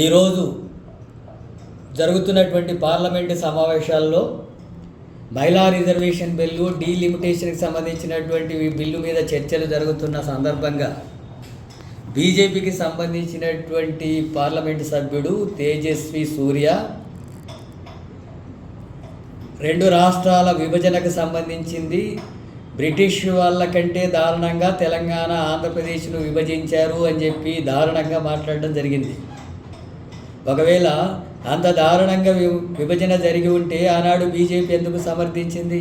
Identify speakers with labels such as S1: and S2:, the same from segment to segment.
S1: ఈరోజు జరుగుతున్నటువంటి పార్లమెంటు సమావేశాల్లో మహిళా రిజర్వేషన్ బిల్లు, డీలిమిటేషన్కి సంబంధించినటువంటి బిల్లు మీద చర్చలు జరుగుతున్న సందర్భంగా బీజేపీకి సంబంధించినటువంటి పార్లమెంటు సభ్యుడు తేజస్వి సూర్య రెండు రాష్ట్రాల విభజనకు సంబంధించింది బ్రిటిష్ వాళ్ళకంటే దారుణంగా తెలంగాణ, ఆంధ్రప్రదేశ్ను విభజించారు అని చెప్పి దారుణంగా మాట్లాడడం జరిగింది. ఒకవేళ అంత దారుణంగా విభజన జరిగి ఉంటే ఆనాడు బీజేపీ ఎందుకు సమర్థించింది?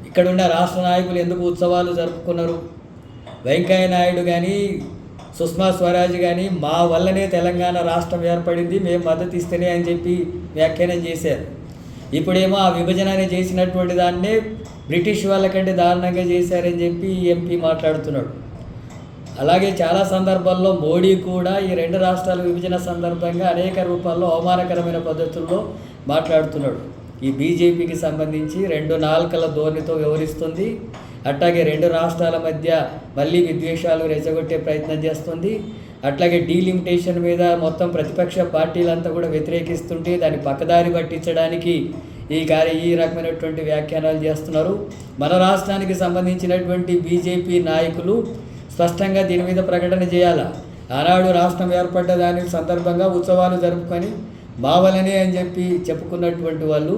S1: ఇక్కడున్న రాష్ట్ర నాయకులు ఎందుకు ఉత్సవాలు జరుపుకున్నారు? వెంకయ్య నాయుడు కానీ, సుష్మా స్వరాజ్ కానీ మా వల్లనే తెలంగాణ రాష్ట్రం ఏర్పడింది, మేము మద్దతు ఇస్తేనే అని చెప్పి వ్యాఖ్యానం చేశారు. ఇప్పుడేమో ఆ విభజన చేసినటువంటి దాన్నే బ్రిటిష్ వాళ్ళకంటే దారుణంగా చేశారని చెప్పి ఎంపీ మాట్లాడుతున్నాడు. అలాగే చాలా సందర్భాల్లో మోడీ కూడా ఈ రెండు రాష్ట్రాల విభజన సందర్భంగా అనేక రూపాల్లో అవమానకరమైన పద్ధతుల్లో మాట్లాడుతున్నాడు. ఈ బీజేపీకి సంబంధించి రెండు నాలుకల ధోరణితో వ్యవహరిస్తుంది. అట్లాగే రెండు రాష్ట్రాల మధ్య మళ్ళీ విద్వేషాలు రెచ్చగొట్టే ప్రయత్నం చేస్తుంది. అట్లాగే డీలిమిటేషన్ మీద మొత్తం ప్రతిపక్ష పార్టీలంతా కూడా వ్యతిరేకిస్తుంటే దాన్ని పక్కదారి పట్టించడానికి ఈ రకమైనటువంటి వ్యాఖ్యానాలు చేస్తున్నారు. మన రాష్ట్రానికి సంబంధించినటువంటి బీజేపీ నాయకులు స్పష్టంగా దీని మీద ప్రకటన చేయాలా. ఆనాడు రాష్ట్రం ఏర్పడ్డ దాని సందర్భంగా ఉత్సవాలు జరుపుకొని మా వల్లనే అని చెప్పి చెప్పుకున్నటువంటి వాళ్ళు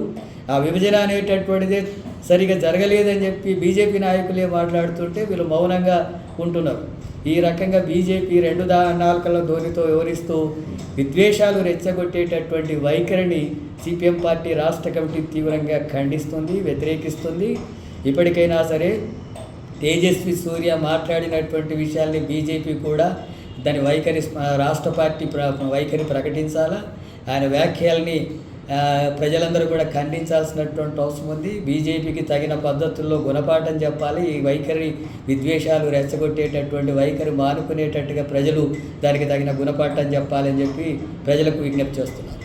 S1: ఆ విభజన అనేటటువంటిదే సరిగా జరగలేదని చెప్పి బీజేపీ నాయకులే మాట్లాడుతుంటే వీళ్ళు మౌనంగా ఉంటున్నారు. ఈ రకంగా బీజేపీ రెండు నాలుకల ధోరణితో వ్యవహరిస్తూ విద్వేషాలు రెచ్చగొట్టేటటువంటి వైఖరిని సిపిఎం పార్టీ రాష్ట్ర కమిటీ తీవ్రంగా ఖండిస్తుంది, వ్యతిరేకిస్తుంది. ఇప్పటికైనా సరే తేజస్వి సూర్య మాట్లాడినటువంటి విషయాల్ని బీజేపీ కూడా దాని రాష్ట్ర పార్టీ వైఖరి ప్రకటించాలా. ఆయన వ్యాఖ్యల్ని ప్రజలందరూ కూడా ఖండించాల్సినటువంటి అవసరం ఉంది. బీజేపీకి తగిన పద్ధతుల్లో గుణపాఠం చెప్పాలి. ఈ వైఖరి విద్వేషాలు రెచ్చగొట్టేటటువంటి వైఖరి మానుకునేటట్టుగా ప్రజలు దానికి తగిన గుణపాఠం చెప్పాలని చెప్పి ప్రజలకు విజ్ఞప్తి చేస్తున్నారు.